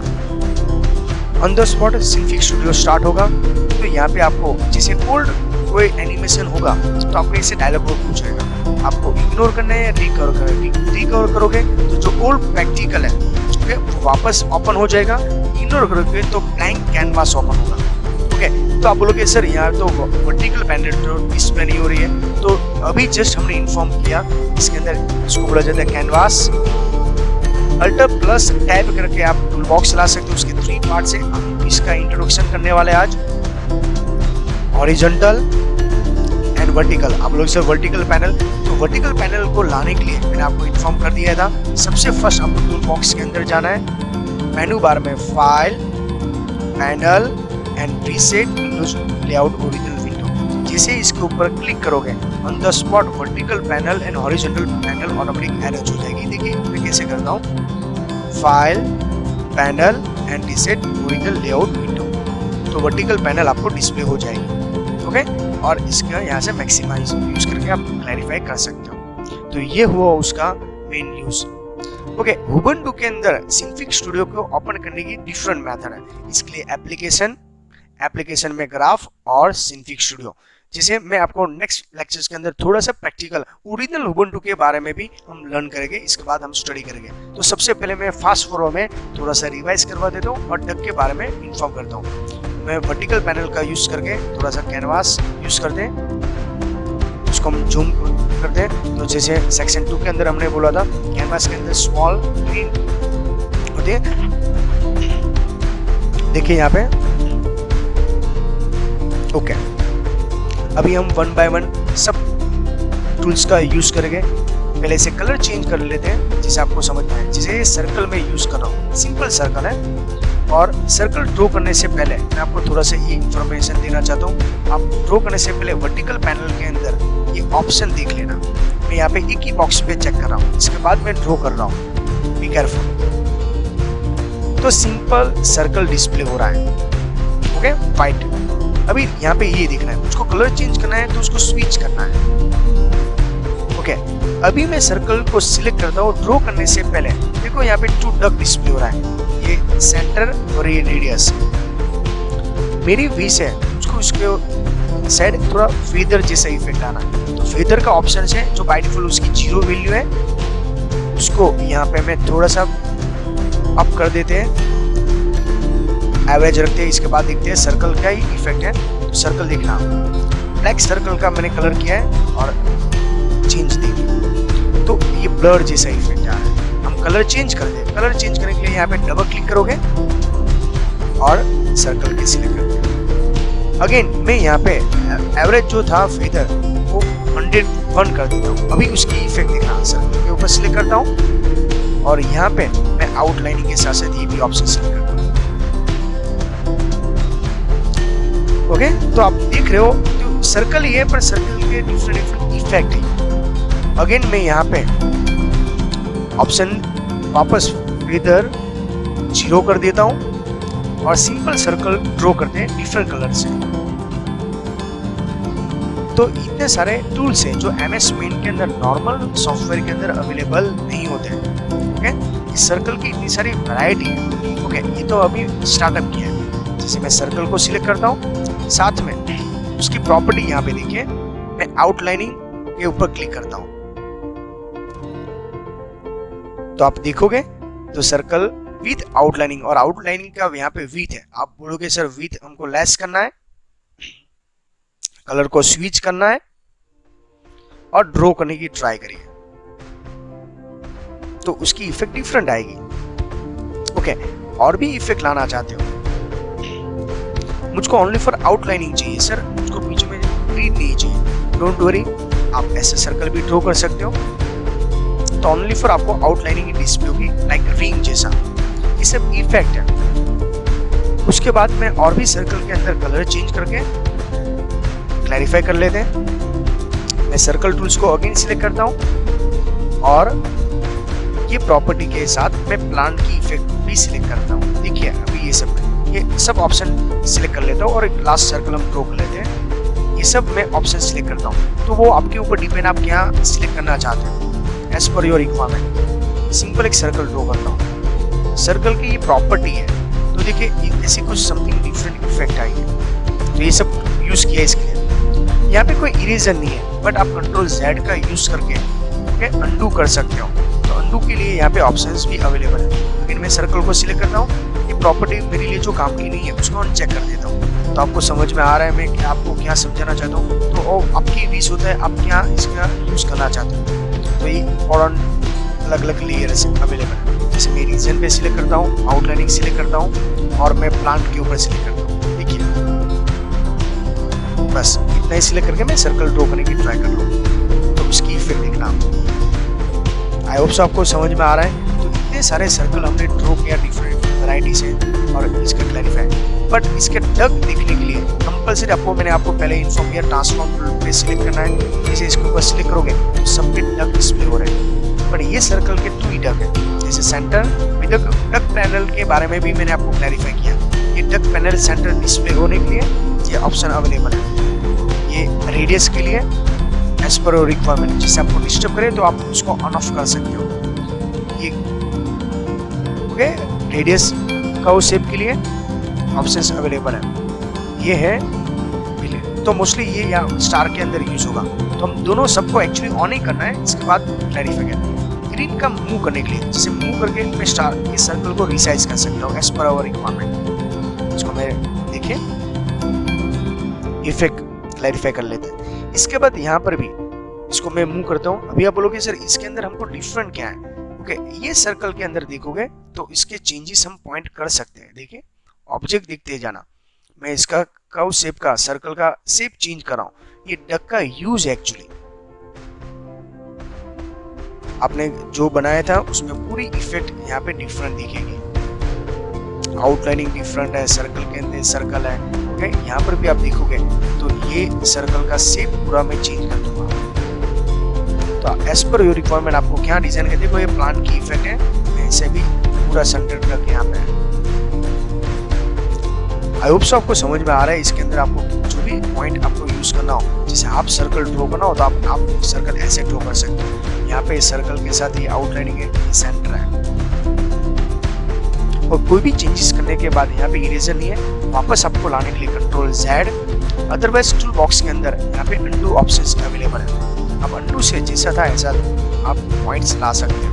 S1: on the spot Synfig studio start होगा। तो यहाँ पे आपको जैसे ओल्ड कोई एनिमेशन होगा तो आपको ऐसे डायलॉग बॉक्स पूछेगा, आपको इग्नोर करना है या रिकवर करोगे तो जो ओल्ड प्रैक्टिकल है ओके वो वापस ओपन हो जाएगा। इग्नोर करोगे तो ब्लैंक कैनवास ओपन होगा। ओके, तो आप बोलोगे सर यहाँ तो वर्टिकल पैनल तो डिस्प्ले नहीं हो रही है, तो अभी जस्ट हमने इन्फॉर्म किया इसके अंदर इसको बोला जाता है कैनवास। अल्टर प्लस टैब करके आप टूल बॉक्स ला सकते हो। उसके 3 पार्ट से हम इसका इंट्रोडक्शन करने वाले आज। Horizontal and vertical. आप लोग सर वर्टिकल पैनल, तो वर्टिकल पैनल को लाने के लिए मैंने आपको इन्फॉर्म कर दिया था। सबसे फर्स्ट आपको टूल बॉक्स के अंदर जाना है, मेनू बार में file, panel and reset Windows layout original window. जैसे इसके ऊपर क्लिक करोगे on the spot vertical panel and horizontal panel automatic arrange हो जाएगी। देखिए मैं कैसे करता हूँ, file, panel and reset original layout window, तो वर्टिकल पैनल आपको डिस्प्ले हो जाएगी। ओके, और इसका यहाँ से मैक्सिमाइज यूज करके आप क्लैरिफाई कर सकते हो। तो ये हुआ उसका मेन यूज। ओके, उबुंटू के अंदर सिंफिक स्टूडियो को ओपन करने की डिफरेंट मेथड है। इसके लिए एप्लीकेशन में ग्राफ और सिंफिक स्टूडियो, जिसे मैं आपको नेक्स्ट लेक्चर्स के अंदर थोड़ा सा प्रैक्टिकल ओरिजिनल उबुंटू के बारे में भी हम लर्न करेंगे। इसके बाद हम स्टडी करेंगे। तो सबसे पहले मैं फास्ट फॉरवर्ड में थोड़ा सा रिवाइज करवा देता हूँ और डक के बारे में इन्फॉर्म करता हूँ। मैं वर्टिकल पैनल का यूज करके थोड़ा सा कैनवास यूज करते हैं, उसको हम जूम करते हैं। तो जैसे सेक्शन 2 के अंदर हमने बोला था कैनवास के अंदर स्मॉल ग्रीन होते हैं। देखिए यहाँ पे ओके, अभी हम 1 बाय 1 सब टूल्स का यूज करेंगे। पहले से कलर चेंज कर लेते हैं जिसे आपको समझ में आए। जिसे सर्कल में यूज कर रहा हूँ, सिंपल सर्कल है। और सर्कल ड्रॉ करने से पहले मैं आपको थोड़ा सा ये इंफॉर्मेशन देना चाहता हूँ। आप ड्रॉ करने से पहले वर्टिकल पैनल के अंदर ये ऑप्शन देख लेना। मैं यहाँ पे एक ही बॉक्स पे चेक कर रहा हूँ, इसके बाद मैं ड्रॉ कर रहा हूँ, बी केयरफुल। तो सिंपल सर्कल डिस्प्ले हो रहा है, ओके व्हाइट। अभी यहाँ पे ये देखना है, उसको कलर चेंज करना है तो उसको स्विच करना है, ओके। अभी मैं सर्कल को सिलेक्ट करता हूँ ड्रॉ करने से पहले। देखो यहाँ पे 2 डक डिस्प्ले हो रहा है, ये सेंटर और ये रेडियस। मेरी विश है उसको उसके साइड थोड़ा फेदर जैसा इफेक्ट आना है। तो फेदर का ऑप्शन है जो बाय डिफॉल्ट उसकी 0 वैल्यू है, उसको यहाँ पे मैं थोड़ा सा अप कर देते हैं, एवरेज रखते हैं। इसके बाद देखते हैं सर्कल का ही इफेक्ट है। तो सर्कल देखना, ब्लैक सर्कल का मैंने कलर किया है और चेंज देखिए, तो ये ब्लर जैसा इफेक्ट आ रहा है। हम कलर चेंज कर दें। कलर चेंज करने के लिए यहाँ पे डबल क्लिक करोगे और सर्कल के सिलेक्ट करते। अगेन मैं यहाँ पे एवरेज जो था फेदर वो 101 कर देता हूँ। अभी उसकी इफेक्ट देखना, सर्कल के ऊपर सिलेक्ट करता हूँ और यहाँ पे मैं आउटलाइनिंग के साथ साथ ये भी ऑप्शन सिलेक्ट करता हूँ, ओके। तो आप देख रहे हो तो सर्कल ही है पर सर्कल के डिफरेंट इफेक्ट है। अगेन मैं यहाँ पे ऑप्शन वापस फेदर 0 कर देता हूँ और सिंपल सर्कल ड्रॉ करते हैं डिफरेंट कलर से। तो इतने सारे टूल्स हैं जो MS Paint के अंदर नॉर्मल सॉफ्टवेयर के अंदर अवेलेबल नहीं होते हैं, ओके। इस सर्कल की इतनी सारी वैरायटी है, ओके। ये तो अभी स्टार्टअप किया है। जैसे मैं सर्कल को सिलेक्ट करता हूँ, साथ में उसकी प्रॉपर्टी यहाँ पे देखिए, मैं आउटलाइनिंग के ऊपर क्लिक करता हूँ तो आप देखोगे तो सर्कल विथ आउटलाइनिंग, और आउटलाइनिंग का यहाँ पे विथ है। आप बोलोगे सर विथ हमको लेस करना है, कलर को स्विच करना है और ड्रॉ करने की ट्राई करिए तो उसकी इफेक्ट डिफरेंट आएगी, ओके। और भी इफेक्ट लाना चाहते हो, मुझको ओनली फॉर आउटलाइनिंग चाहिए सर, मुझको बीच में ग्रीन नहीं चाहिए, डोंट वरी, आप ऐसे सर्कल भी ड्रॉ कर सकते हो। तो ओनली फॉर आपको आउटलाइनिंग डिस्प्ले होगी लाइक रिंग जैसा, ये सब इफेक्ट है। उसके बाद में और भी सर्कल के अंदर कलर चेंज करके क्लैरिफाई कर लेते हैं। मैं सर्कल टूल्स को अगेन सिलेक्ट करता हूँ और ये प्रॉपर्टी के साथ मैं प्लांट की इफेक्ट भी सिलेक्ट करता हूँ। देखिए अभी ये सब ऑप्शन सिलेक्ट कर लेता हूँ और एक लास्ट सर्कल हम ड्रॉ कर लेते हैं। ये सब मैं ऑप्शन सिलेक्ट करता हूँ, तो वो आपके ऊपर डिपेंड, आप क्या सिलेक्ट करना चाहते हो as per your requirement. Simple एक सर्कल ड्रॉ करता हूँ, सर्कल की ये प्रॉपर्टी है। तो देखिए ऐसे कुछ समथिंग डिफरेंट इफेक्ट आई है, तो ये सब यूज किया इसके लिए। यहाँ पे कोई इरेजर नहीं है, बट आप कंट्रोल Z का यूज करके अंडू कर सकते हो। तो अंडू के लिए यहाँ पे ऑप्शंस भी अवेलेबल है। लेकिन मैं सर्कल को सिलेक्ट करता हूँ, ये प्रॉपर्टी मेरे लिए जो काम की नहीं है उसको अनचेक कर देता हूँ। तो आपको समझ में आ रहा है मैं क्या आपको क्या समझाना चाहता हूँ। तो आपकी विश होता है आप क्या इसका यूज करना चाहते हो। तो ये और अलग अलग लेयर्स अवेलेबल है। जैसे मैं रीजन पे सिलेक्ट करता हूँ, आउटलाइनिंग सिलेक्ट करता हूँ और मैं प्लांट के ऊपर सिलेक्ट करता हूँ। देखिए बस इतना ही सिलेक्ट करके मैं सर्कल ड्रॉ करने की ट्राई कर रहा हूँ, तो उसकी इफेक्ट देखना। आई होप सो आपको समझ में आ रहा है। तो इतने सारे सर्कल हमने ड्रॉ किया डिफरेंट वैरायटी से और इसका क्लैरिफाई। बट इसके डक देखने के लिए कंपल्सरी मैंने आपको पहले इन्फॉर्म किया, ट्रांसफॉर्म टूल पे सिलेक्ट करना है। जैसे इसके ऊपर सिलेक्ट करोगे तो सबके डक डिस्प्ले हो रहे हैं, बट ये सर्कल के 2 ही डक है। जैसे सेंटर विद डक पैनल के बारे में भी मैंने आपको क्लैरिफाई किया। ये डक पैनल सेंटर डिस्प्ले होने के लिए ये ऑप्शन अवेलेबल है। ये रेडियस के लिए एज पर योर रिक्वायरमेंट, जिससे आपको डिस्टर्ब करे तो आप उसको ऑन ऑफ कर सकते हो। ये ओके, रेडियस कर्व शेप के लिए ऑप्शंस अवेलेबल है। ये है बिले, तो मोस्टली ये या स्टार के अंदर यूज होगा। तो हम दोनों सबको एक्चुअली ऑन ही करना है। इसके बाद क्लैरिफाई करना ग्रीन का मूव करने के लिए, जैसे मूव करके मैं स्टार ये सर्कल को रिसाइज कर सकता हूँ एज पर आवर रिक्वायरमेंट। इसको मैं देखिए इफेक्ट क्लैरिफाई कर लेते हैं। इसके बाद यहाँ पर भी इसको मैं मूव करता हूँ। अभी आप बोलोगे सर इसके अंदर हमको डिफरेंट क्या है। ओके, ये सर्कल के अंदर देखोगे तो इसके चेंजेस हम पॉइंट कर सकते हैं। देखिए ऑब्जेक्ट दिखते जाना, मैं इसका कर्व शेप का सर्कल का शेप चेंज कर रहा हूँ। ये डक का यूज एक्चुअली आपने जो बनाया था उसमें पूरी इफेक्ट यहाँ पे डिफरेंट दिखेगी। आउटलाइनिंग डिफरेंट है, सर्कल के अंदर सर्कल है। ओके, यहाँ पर भी आप देखोगे तो ये सर्कल का शेप पूरा मैं चेंज कर दूंगा। तो एज पर योर रिक्वायरमेंट आपको क्या डिजाइन करते देखो, ये प्लांट की इफेक्ट है, मैं इसे भी पूरा सेंटर करके यहाँ पे। आई होप सो आपको समझ में आ रहा है। इसके अंदर आपको जो भी पॉइंट आपको यूज करना हो, जैसे आप सर्कल ड्रॉ करना हो तो आप सर्कल ऐसे ड्रॉ कर सकते हो। यहाँ पे सर्कल के साथ ये आउटलाइनिंग है, ये सेंटर है। और कोई भी चेंजेस करने के बाद यहाँ पे इरेजर नहीं है, वापस आपको लाने के लिए control Z। Otherwise tool box के अंदर यहाँ पे अनडू ऑप्शंस अवेलेबल है। आप अनडू से जैसा था ऐसा आप पॉइंट्स ला सकते हो।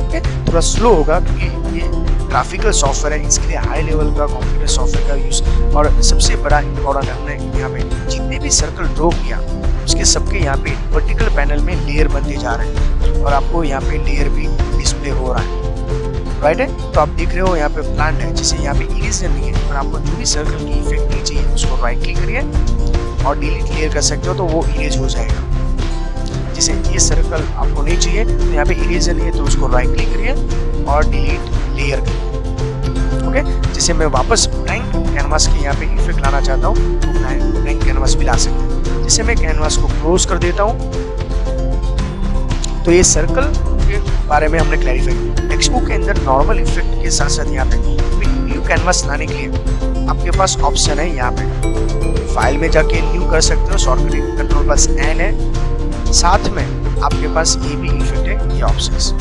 S1: ओके, थोड़ा स्लो होगा क्योंकि ये ग्राफिकल सॉफ्टवेयर है, इसके लिए हाई लेवल का कंप्यूटर सॉफ्टवेयर का यूज। और सबसे बड़ा इम्पोर्टेंट हमने यहाँ पे जितने भी सर्कल ड्रॉ किया उसके सबके यहाँ पे वर्टिकल पैनल में लेयर बनते जा रहे हैं और आपको यहाँ पे लेयर भी डिस्प्ले हो रहा है। राइट है, तो आप देख रहे हो यहाँ पे प्लांट है, जिसे यहाँ पे इरेजर नहीं है, और आपको जो भी सर्कल की इफेक्ट नहीं चाहिए उसको राइट क्लिक करिए और डिलीट लेयर कर सकते हो, तो वो इरेज हो जाएगा। जैसे ये सर्कल आपको नहीं चाहिए तो यहाँ पे इरेजर नहीं है तो उसको राइट क्लिक करिए और डिलीट लेयर करिए। ओके, जैसे मैं वापस ब्लैंक कैनवास के यहाँ पे इफेक्ट लाना चाहता हूँ तो ब्लैंक कैनवास भी ला सकते हैं। जैसे मैं कैनवास को क्लोज कर देता हूँ तो ये सर्कल के बारे में हमने क्लैरिफाई किया। टेक्स्टबुक के अंदर नॉर्मल इफेक्ट के साथ साथ यहाँ पे न्यू कैनवास लाने के लिए आपके पास ऑप्शन है, यहाँ पे फाइल में जाके न्यू कर सकते हो, शॉर्टकट कंट्रोल प्लस N है। साथ में आपके पास ये भी इफेक्ट है, ये ऑप्शंस।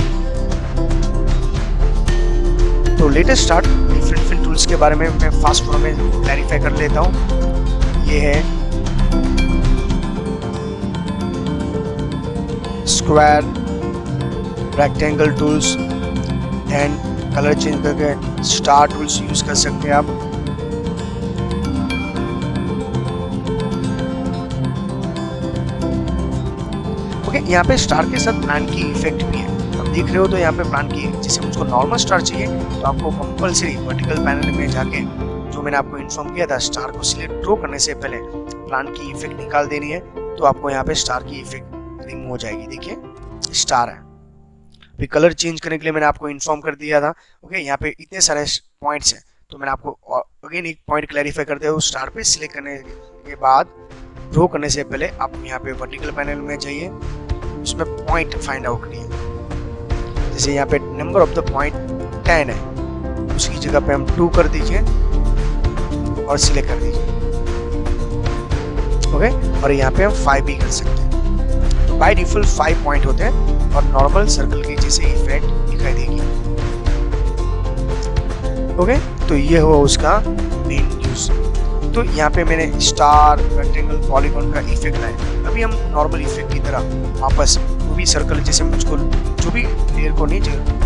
S1: तो latest start different fill tools के बारे में मैं फास्ट फॉर्म में क्लैरिफाई कर लेता हूँ। ये है square, rectangle tools, and colour change करके स्टार टूल्स यूज कर सकते हैं आप। ओके, यहाँ पे स्टार के साथ प्लांट की इफेक्ट भी है, आप देख रहे हो। तो यहाँ पे प्लांट की, जैसे मुझको नॉर्मल स्टार चाहिए तो आपको कंपलसरी वर्टिकल पैनल में जाके जो मैंने आपको इन्फॉर्म किया था, स्टार को सिलेक्ट ड्रॉ करने से पहले प्लांट की इफेक्ट निकाल देनी है, तो आपको यहाँ पे स्टार की इफेक्ट रिमूव हो जाएगी। देखिए स्टार है। फिर कलर चेंज करने के लिए मैंने आपको इन्फॉर्म कर दिया था। ओके, यहाँ पे इतने सारे पॉइंट्स हैं, तो मैंने आपको अगेन एक पॉइंट क्लैरिफाई करते हुए स्टार पे सिलेक्ट करने के बाद ड्रॉ करने से पहले आप यहाँ पे वर्टिकल पैनल में जाइए, उसमें पॉइंट फाइंड आउट करिए। जैसे यहाँ पे नंबर ऑफ द पॉइंट 10 है, उसकी जगह पे हम 2 कर दीजिए और सिलेक्ट कर दीजिए। ओके, और यहाँ पे हम 5 भी कर सकते हैं। तो बाय डिफॉल्ट 5 पॉइंट होते हैं और नॉर्मल सर्कल की जैसे इफेक्ट दिखाई देगी। ओके, तो ये हुआ उसका मेन यूज। तो यहाँ पे मैंने स्टार, रेक्टेंगल, पॉलीगॉन का इफेक्ट लाया। अभी हम नॉर्मल इफेक्ट की तरह वापस वो भी सर्कल, जैसे मुझको जो भी लेयर को नहीं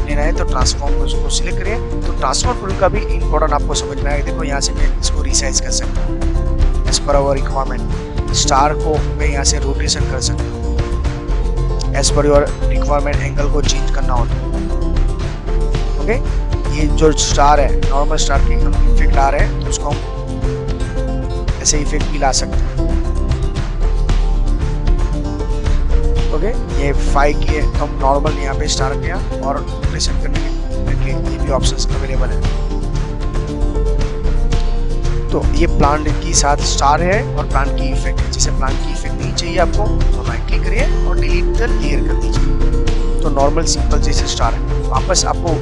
S1: लेना है तो ट्रांसफॉर्म को उसको सिलेक्ट करिए। तो ट्रांसफॉर्म टूल का भी इम्पोर्टेंट आपको समझ में आएगा। देखो यहाँ से मैं इसको रिसाइज कर सकता हूँ as per hour requirement. Star को मैं यहाँ से रोटेशन कर सकता हूँ as per your requirement, angle को चेंज करना हो तो। ओके, ये जो स्टार है, नॉर्मल स्टार की हम इफेक्ट ला रहे हैं तो उसको हम ऐसे इफेक्ट भी ला सकते हैं। ओके, ये 5 की है तो हम नॉर्मल यहाँ पे स्टार किया और रोटेशन करने के लिए ये भी ऑप्शंस अवेलेबल है। तो ये प्लांट की साथ स्टार है और प्लांट की इफेक्ट है। जैसे प्लांट की इफेक्ट नहीं चाहिए आपको तो राइट क्लिक करिए और डिलीट द लेयर कर दीजिए। तो नॉर्मल सिंपल जैसे स्टार है, वापस आपको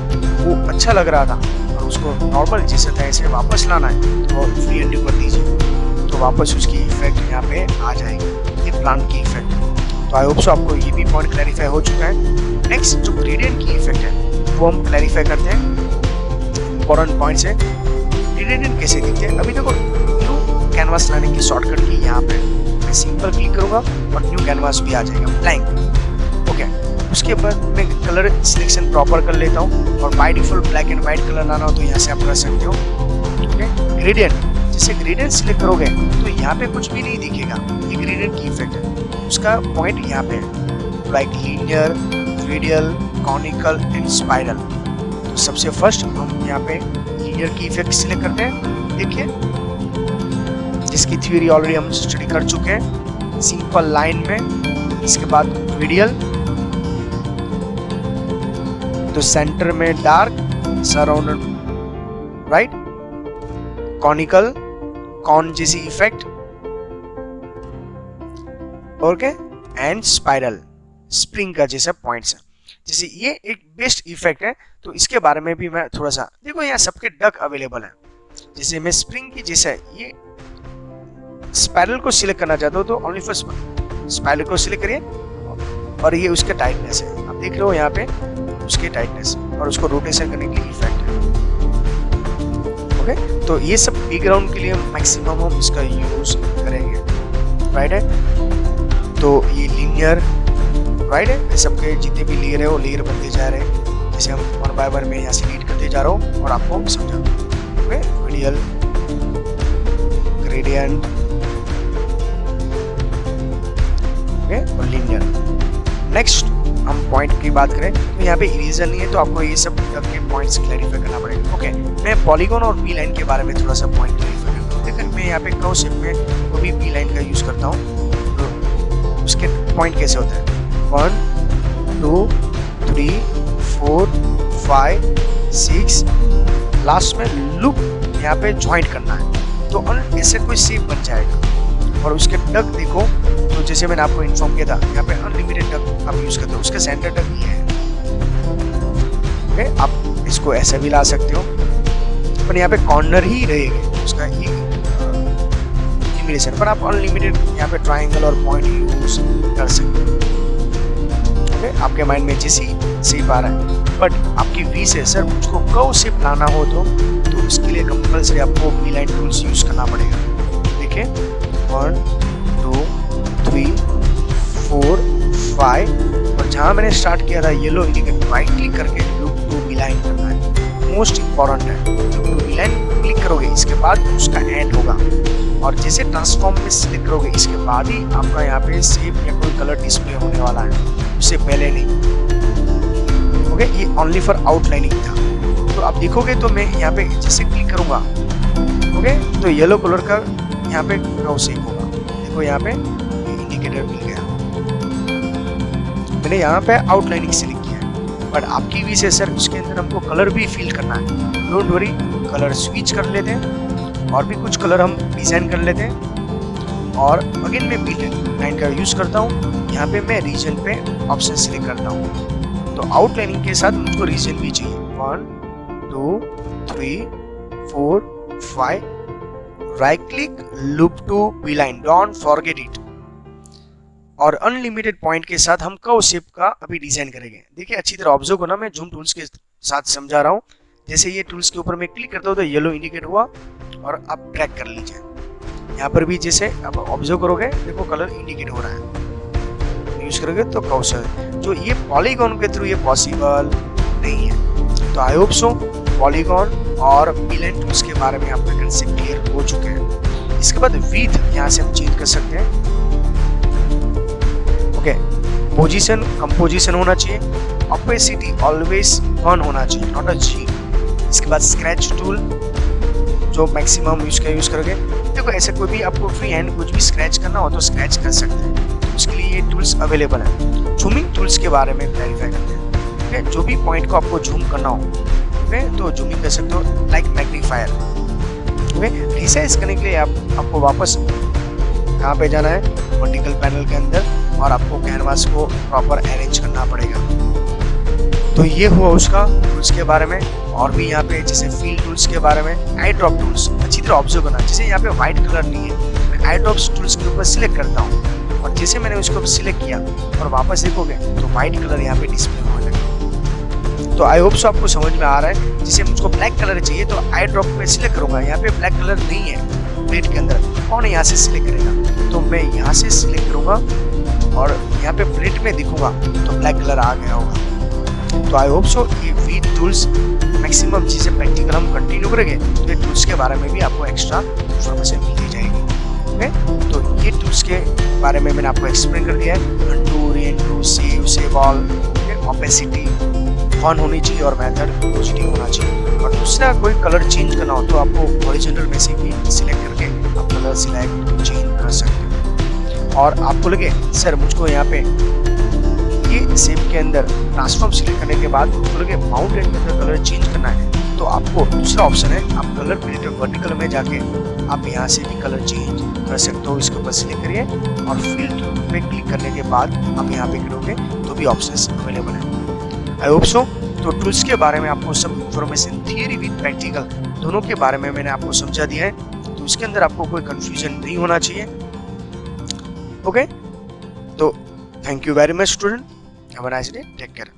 S1: वो अच्छा लग रहा था और उसको नॉर्मल जैसे था ऐसे वापस लाना है तो फ्री एंड कर दीजिए, तो वापस उसकी इफेक्ट यहाँ पे आ जाएगी। ये प्लांट की इफेक्ट है। तो आई होप सो आपको ये भी पॉइंट क्लैरिफाई हो चुका है। नेक्स्ट जो ग्रेडियंट की इफेक्ट है वो हम क्लैरिफाई करते हैं। इंपॉर्टेंट पॉइंट्स है, ग्रेडियंट कैसे दिखते हैं। अभी देखो न्यू कैनवास लाने की शॉर्टकट की यहाँ पे मैं सिंपल क्लिक करूंगा और न्यू कैनवास भी आ जाएगा ब्लैंक। ओके, उसके बाद मैं कलर सिलेक्शन प्रॉपर कर लेता हूँ और by default black and white colour लाना हो तो यहाँ से आप कर सकते हो। ओके, ग्रेडियंट, जैसे ग्रेडियंट सिलेक्ट करोगे तो यहाँ पे कुछ भी नहीं दिखेगा, ये ग्रेडियंट की इफेक्ट है। उसका पॉइंट यहाँ पे like linear, radial, conical and spiral. तो सबसे फर्स्ट हम यहाँ पे लीनियर की इफेक्ट सिलेक्ट करते हैं। देखिए, जिसकी थ्योरी ऑलरेडी हम स्टडी कर चुके हैं, सिंपल लाइन में। इसके बाद रेडियल, तो सेंटर में dark surrounded right, conical cone जैसी effect, okay, and spiral spring का जैसा पॉइंट्स है। जैसे ये एक बेस्ट इफेक्ट है, तो इसके बारे में भी मैं थोड़ा सा, देखो यहाँ सबके डक अवेलेबल है। जैसे मैं स्प्रिंग की जैसे ये स्पाइरल को सिलेक्ट करना चाहता हूँ तो ओनली फॉर स्पाइरल को सिलेक्ट करिए, और ये उसका टाइटनेस है, आप देख रहे हो यहाँ पे उसके टाइटनेस, और उसको रोटेशन करने के लिए इफेक्ट है। ओके, तो ये सब बैकग्राउंड के लिए मैक्सिमम हम इसका यूज करेंगे, राइट है। तो ये लीनियर राइट है, ये सबके जितने भी लेयर है वो लेयर बनते जा रहे हैं। जैसे हम वन बाय वन में यहाँ से रीड करते जा रहा हूँ और आपको समझा। ओके, मीडियल, ग्रेडियंट, ओके, और लीनियर। नेक्स्ट हम पॉइंट की बात करें तो यहाँ पे इरेजर नहीं है, तो आपको ये सब के पॉइंट्स क्लैरिफाई करना पड़ेगा। ओके, मैं पॉलीगॉन और बी लाइन के बारे में थोड़ा सा पॉइंट क्लैरिफाई करता हूँ। लेकिन मैं यहाँ पे कर्व शेप में वो भी बी लाइन का यूज करता हूँ। तो उसके पॉइंट कैसे होता है, 1 2 3 4 5 6, लास्ट में लूप यहाँ पे ज्वाइंट करना है, तो ऐसे कोई शेप बन जाएगा। और उसके डक देखो, तो जैसे मैंने आपको इन्फॉर्म किया था, यहाँ पे अनलिमिटेड डक आप यूज करते हो, उसका सेंटर डक ये है। ओके, आप इसको ऐसे भी ला सकते हो, पर यहाँ पे कॉर्नर ही रहेगा उसका ये लिमिटेशन, पर आप अनलिमिटेड यहाँ पे ट्रायंगल और पॉइंट यूज कर सकते हो। ओके, आपके माइंड में जैसी शेप आ रहा है, बट आपकी वी से सर मुझको कर्व शेप लाना हो तो उसके लिए कंपल्सरी आपको बी लाइन टूल्स यूज करना पड़ेगा। देखिए 1 2 3 4 5, और जहाँ मैंने स्टार्ट किया था येलो इंडिकेट, राइट क्लिक करके लूप टू बी लाइन करना है, मोस्ट इंपॉर्टेंट है। Loop to B line click करोगे, इसके बाद उसका एंड होगा, और जैसे ट्रांसफॉर्म में सिलेक्ट करोगे इसके बाद ही आपका यहाँ पे शेप या कोई कलर डिस्प्ले होने वाला है, उससे पहले नहीं। ओके, ये ओनली फॉर आउटलाइनिंग था। तो आप देखोगे तो मैं यहाँ पे जैसे क्लिक करूंगा, ओके, तो येलो कलर का यहाँ पे कर्व शेप होगा। देखो यहाँ पे इंडिकेटर मिल गया, मैंने यहाँ पे आउटलाइनिंग सिलेक्ट किया है, बट आपकी भी से सर उसके अंदर हमको कलर भी फिल करना है। डोंट वरी, कलर स्विच कर लेते हैं और भी कुछ कलर हम डिजाइन कर लेते हैं। और अगेन मैं बी लाइन का यूज करता हूँ, यहाँ पे मैं रीजन पे ऑप्शन सिलेक्ट करता हूँ। तो आउटलाइनिंग के साथ मुझको रीजन भी चाहिए, 1 2 3 4 5, right click loop to B line, don't forget it. और अनलिमिटेड पॉइंट के साथ हम कर्व शेप का अभी डिजाइन करेंगे। देखिए अच्छी तरह ऑब्जर्व करना, मैं जूम टूल्स के साथ समझा रहा हूँ। जैसे ये टूल्स के ऊपर मैं क्लिक करता हूँ तो येलो इंडिकेट हुआ, और आप ट्रैक कर लीजिए। यहाँ पर भी जैसे आप ऑब्जर्व करोगे, देखो कलर इंडिकेट हो रहा है, यूज करोगे तो कर्व शेप। जो ये पॉलीगॉन के थ्रू ये पॉसिबल नहीं है। तो आई होप सो पॉलीगॉन और बी लाइन टूल्स के बारे में आपका कंसेप्ट क्लियर हो चुके हैं। इसके बाद विड्थ यहाँ से हम चेंज कर सकते हैं। ओके, पोजीशन कंपोजिशन होना चाहिए, ऑपेसिटी ऑलवेज 1 होना चाहिए, नॉट अ 0। इसके बाद स्क्रैच टूल जो मैक्सिमम यूज करोगे। देखो ऐसे कोई भी आपको फ्री हैंड कुछ भी स्क्रैच करना हो तो स्क्रैच कर सकते हैं, उसके लिए ये टूल्स अवेलेबल है। जूमिंग टूल्स के बारे में क्लैरिफाई करते हैं। ओके, जो भी पॉइंट को आपको जूम करना हो, ओके, तो जूमिंग कर सकते हो, लाइक मैग्नीफायर। ओके, रिसाइज करने के लिए आपको वापस यहाँ पे जाना है वर्टिकल पैनल के अंदर, और आपको कैनवास को प्रॉपर अरेंज करना पड़ेगा। तो ये हुआ उसका टूल्स के बारे में। और भी यहाँ पे जैसे फील टूल्स के बारे में, आई ड्रॉप टूल्स अच्छी तरह ऑब्जर्व करना। जैसे यहाँ पे व्हाइट कलर नहीं है, मैं आई ड्रॉप टूल्स के ऊपर सिलेक्ट करता हूँ, और जैसे मैंने उसको सिलेक्ट किया और वापस देखोगे तो व्हाइट कलर यहाँ पे डिस्प्ले होने लगा। तो आई होप सो आपको समझ में आ रहा है। जैसे मुझको ब्लैक कलर चाहिए तो आई ड्रॉप में सिलेक्ट करूंगा, यहाँ पे ब्लैक कलर नहीं है प्लेट के अंदर, कौन यहाँ से सिलेक्ट करेगा, तो मैं यहाँ से सिलेक्ट करूंगा और यहाँ पे प्लेट में दिखूंगा तो ब्लैक कलर आ गया होगा। तो आई होप सो ये वीड टूल्स मैक्सिमम चीज़ें प्रैक्टिकल हम कंटिन्यू करेंगे तो ये टूल्स के बारे में भी आपको एक्स्ट्रा इन्फॉर्मेशन मिलती जाएगी। ओके, तो ये टूल्स के बारे में मैंने आपको एक्सप्लेन कर दिया है। अनडू, रीअनडू, सेव ऑल, ऑपेसिटी 1 होनी चाहिए और मेथड पॉजिटिव होना चाहिए। और दूसरा कोई कलर चेंज करना हो तो आपको हॉरिजॉन्टल में से भी सिलेक्ट करके आप कलर सिलेक्ट चेंज कर सकते हो। और आपको लगे सर मुझको यहाँ पे ये सेम के अंदर ट्रांसफॉर्म सिलेक्ट करने के बाद बोलोगे mount and method colour change करना है, तो आपको दूसरा ऑप्शन है, आप कलर क्रिएटर वर्टिकल में जाके आप यहाँ से भी कलर चेंज कर सकते हो। इसके ऊपर सिलेक्ट करिए और फिल्टर पे क्लिक करने के बाद आप यहाँ पे करोगे तो भी ऑप्शंस अवेलेबल है। I hope so. तो टूल्स के बारे में आपको सब इंफॉर्मेशन थियरी विद प्रैक्टिकल दोनों के बारे में मैंने आपको समझा दिया है, तो उसके अंदर आपको कोई कंफ्यूजन नहीं होना चाहिए। ओके, तो thank you very much student, have a nice day, take care.